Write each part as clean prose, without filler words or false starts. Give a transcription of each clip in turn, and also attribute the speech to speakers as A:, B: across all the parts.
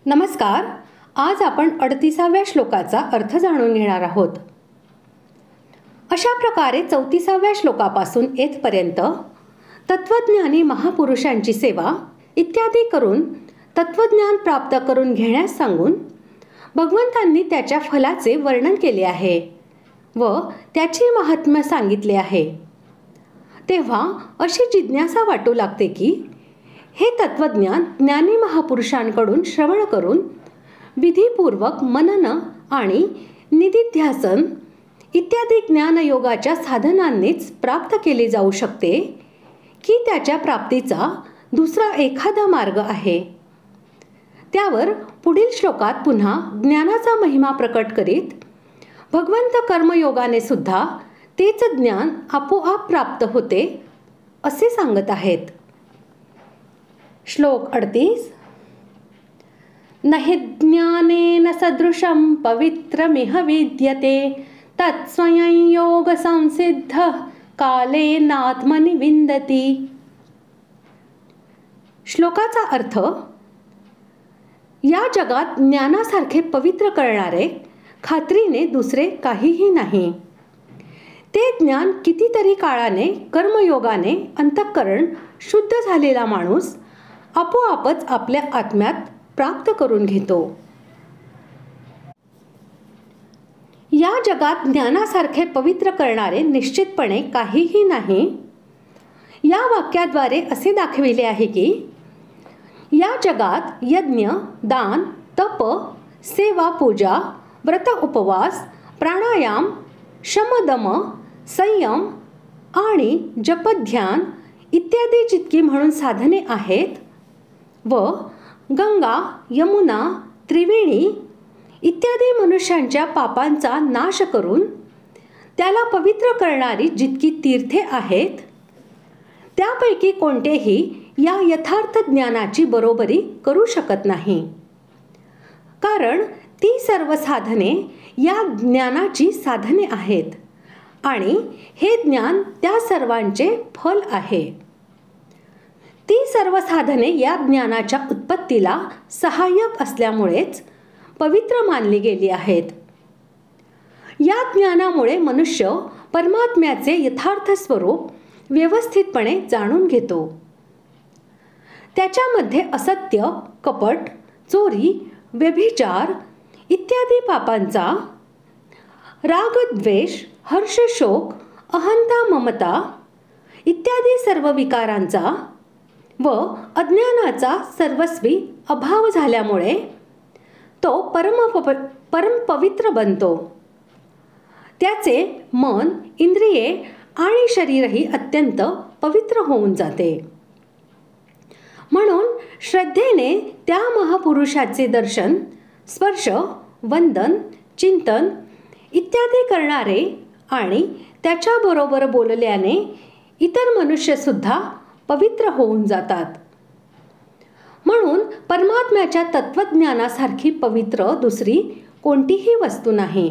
A: नमस्कार. आज आपण 38व्या श्लोकाचा अर्थ जाणून घेणार आहोत. अशा प्रकारे 34व्या श्लोकापासून येथपर्यंत तत्वज्ञानी महापुरुषांची सेवा इत्यादी करून तत्वज्ञान प्राप्त करून घेण्यास सांगून भगवंतांनी त्याच्या फलाचे वर्णन केले आहे व त्याचे महात्म्य सांगितले आहे. तेव्हा अशी जिज्ञासा वाटू लागते की हे तत्वज्ञान ज्ञानी महापुरुषांकडून श्रवण करून विधीपूर्वक मनन आणि निधिध्यासन इत्यादी ज्ञानयोगाच्या साधनांनीच प्राप्त केले जाऊ शकते की त्याच्या प्राप्तीचा दुसरा एखादा मार्ग आहे. त्यावर पुढील श्लोकात पुन्हा ज्ञानाचा महिमा प्रकट करीत भगवंत कर्मयोगाने सुद्धा तेच ज्ञान आपोआप प्राप्त होते असे सांगत आहेत. श्लोक 38. न हि ज्ञानेन सदृशं पवित्रमिह विद्यते तत्स्वयं योग संसिद्ध कालेनात्मनि विन्दति. श्लोकाचा अर्थ: या जगात ज्ञानासारखे पवित्र करणारे खात्रीने दुसरे काहीही नाही. ते ज्ञान कितीतरी काळाने कर्मयोगाने अंतःकरण शुद्ध झालेला माणूस आपोआपच आपल्या आत्म्यात प्राप्त करून घेतो. या जगात ज्ञानासारखे पवित्र करणारे निश्चितपणे काहीही नाही. या वाक्याद्वारे असे दाखविले आहे की या जगात यज्ञ, दान, तप, सेवा, पूजा, व्रत, उपवास, प्राणायाम, शमदम, संयम आणि जपध्यान इत्यादी जितकी म्हणून साधने आहेत व गंगा, यमुना, त्रिवेणी इत्यादी मनुष्यांच्या पापांचा नाश करून त्याला पवित्र करणारी जितकी तीर्थे आहेत त्यापैकी कोणतेही या यथार्थ ज्ञानाची बरोबरी करू शकत नाही. कारण ती सर्व साधने या ज्ञानाची साधने आहेत आणि हे ज्ञान त्या सर्वांचे फल आहे. ती सर्व साधने या ज्ञानाच्या उत्पत्तीला सहाय्यक असल्यामुळेच पवित्र मानली गेली आहेत. या ज्ञानामुळे मनुष्य परमात्म्याचे यथार्थ स्वरूप व्यवस्थितपणे जाणून घेतो. त्याच्यामध्ये असत्य, कपट, चोरी, व्यभिचार इत्यादी पापांचा, राग, द्वेष, हर्ष, शोक, अहंता, ममता इत्यादी सर्व विकारांचा व अज्ञानाचा सर्वस्वी अभाव झाल्यामुळे तो परम पवित्र बनतो. त्याचे मन, इंद्रिये आणि शरीरही अत्यंत पवित्र होऊन जाते. म्हणून श्रद्धेने त्या महापुरुषाचे दर्शन, स्पर्श, वंदन, चिंतन इत्यादी करणारे आणि त्याच्याबरोबर बोलल्याने इतर मनुष्यसुद्धा पवित्र होऊन जातात. म्हणून परमात्म्याच्या तत्वज्ञानासारखी पवित्र दुसरी कोणतीही वस्तू नाही.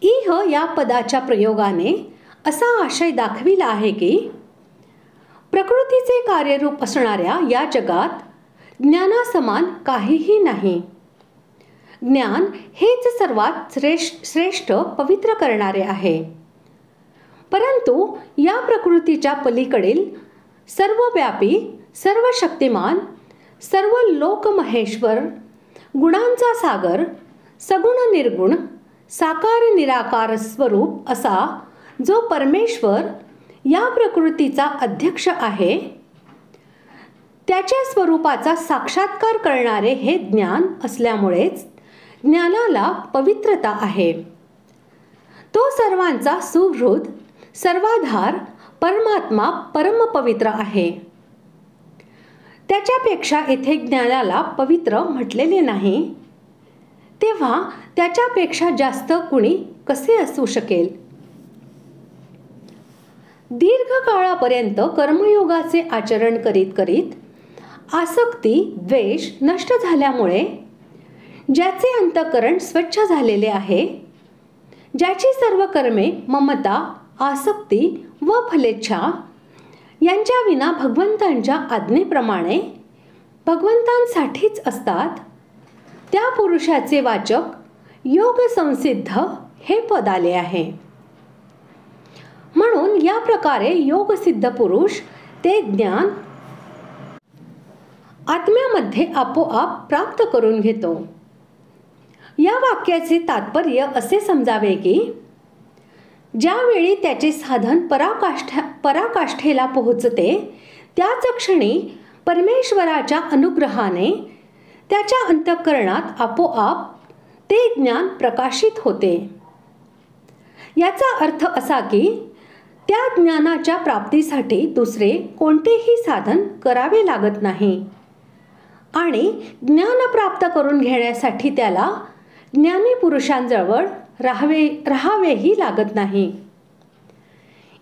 A: इह या पदाच्या प्रयोगाने असा आशय दाखविला आहे की प्रकृतीचे कार्यरूप असणाऱ्या या जगात ज्ञानासमान काहीही नाही. ज्ञान हेच सर्वात श्रेष्ठ पवित्र करणारे आहे. परंतु या प्रकृतीच्या पलीकडील सर्वव्यापी, सर्वशक्तिमान, सर्व लोकमहेश्वर, गुणांचा सागर, सगुण निर्गुण, साकार निराकार स्वरूप असा जो परमेश्वर या प्रकृतीचा अध्यक्ष आहे त्याच्या स्वरूपाचा साक्षात्कार करणारे हे ज्ञान असल्यामुळेच ज्ञानाला पवित्रता आहे. तो सर्वांचा सुहृद, सर्वाधार परमात्मा परमपवित्र आहे. त्याच्यापेक्षा येथे ज्ञानाला पवित्र म्हटलेले नाही. तेव्हा त्याच्यापेक्षा जास्त कुणी कसे असू शकेल? दीर्घकाळापर्यंत कर्मयोगाचे आचरण करीत करीत आसक्ती, द्वेष नष्ट झाल्यामुळे ज्याचे अंतःकरण स्वच्छ झालेले आहे, ज्याची सर्व कर्मे ममता, आसक्ती व फलेच्छा यांच्या विना भगवंतांच्या आज्ञेप्रमाणे भगवंतांसाठीच असतात, त्या पुरुषाचे वाचक योग संसिद्ध हे पद आले आहे. म्हणून या प्रकारे योगसिद्ध पुरुष ते ज्ञान आत्म्यामध्ये आपोआप प्राप्त करून घेतो. या वाक्याचे तात्पर्य असे समजावे की ज्यावेळी त्याचे साधन पराकाष्ठेला पोहोचते, त्याच क्षणी परमेश्वराच्या अनुग्रहाने त्याच्या अंतःकरणात आपोआप ते ज्ञान प्रकाशित होते. याचा अर्थ असा की त्या ज्ञानाच्या प्राप्तीसाठी दुसरे कोणतेही साधन करावे लागत नाही आणि ज्ञान प्राप्त करून घेण्यासाठी त्याला ज्ञानी पुरुषांजवळ राहावेही लागत नाही.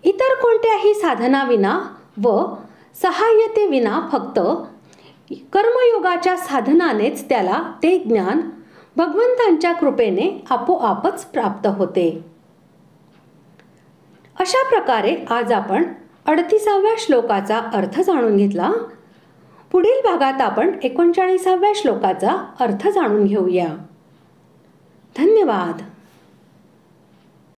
A: इतर कोणत्याही साधनाविना व सहाय्यतेविना फक्त कर्मयोगाच्या साधनानेच त्याला ते ज्ञान भगवंतांच्या कृपेने आपोआपच प्राप्त होते. अशा प्रकारे आज आपण 38व्या श्लोकाचा अर्थ जाणून घेतला. पुढील भागात आपण 39व्या श्लोकाचा अर्थ जाणून घेऊया. धन्यवाद.